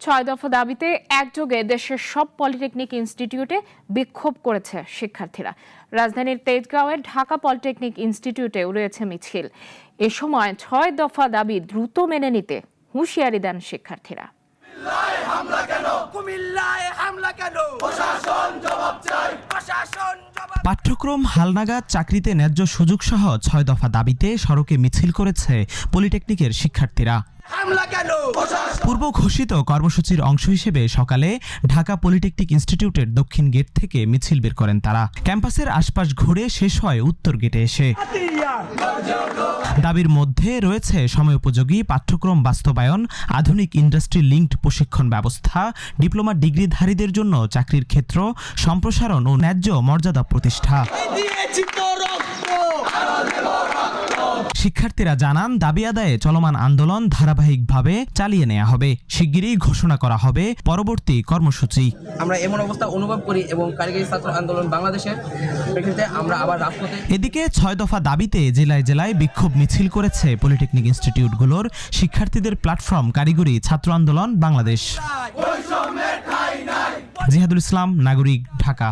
ছয় দফা দাবিতে একযোগে দেশের সব পলিটেকনিক ইনস্টিটিউটে বিক্ষোভ করেছে শিক্ষার্থীরা। রাজধানীর তেজগাঁওয়ের ঢাকা পলিটেকনিক ইনস্টিটিউটেও রয়েছে মিছিল। এ সময় ছয় দফা দাবি দ্রুত মেনে নিতে হুঁশিয়ারি দেন শিক্ষার্থীরা। পাঠ্যক্রম হালনাগাদ, চাকরিতে ন্যায্য সুযোগ সহ ছয় দফা দাবিতে সড়কে মিছিল করেছে পলিটেকনিকের শিক্ষার্থীরা। পূর্ব ঘোষিত কর্মসূচির অংশ হিসেবে সকালে ঢাকা পলিটেকনিক ইনস্টিটিউটের দক্ষিণ গেট থেকে মিছিল বের করেন তারা। ক্যাম্পাসের আশপাশ ঘুরে শেষ হয় উত্তর গেটে এসে। দাবির মধ্যে রয়েছে সময়োপযোগী পাঠ্যক্রম বাস্তবায়ন, আধুনিক ইন্ডাস্ট্রি লিঙ্কড প্রশিক্ষণ ব্যবস্থা, ডিপ্লোমা ডিগ্রিধারীদের জন্য চাকরির ক্ষেত্র সম্প্রসারণ ও ন্যায্য মর্যাদা প্রতিষ্ঠা। শিক্ষার্থীরা জানান, দাবি আদায়ে চলমান আন্দোলন ধারাবাহিকভাবে চালিয়ে নেওয়া হবে। শিগগিরই ঘোষণা করা হবে পরবর্তী কর্মসূচি। আমরা এমন অবস্থা অনুভব করি এবং কারিগরি ছাত্র আন্দোলন বাংলাদেশের প্রেক্ষিতে আমরা আবার রাজপথে। এদিকে ছয় দফা দাবিতে জেলায় জেলায় বিক্ষোভ মিছিল করেছে পলিটেকনিক ইনস্টিটিউটগুলোর শিক্ষার্থীদের প্ল্যাটফর্ম কারিগরি ছাত্র আন্দোলন বাংলাদেশ। জিহাদুল ইসলাম, নাগরিক, ঢাকা।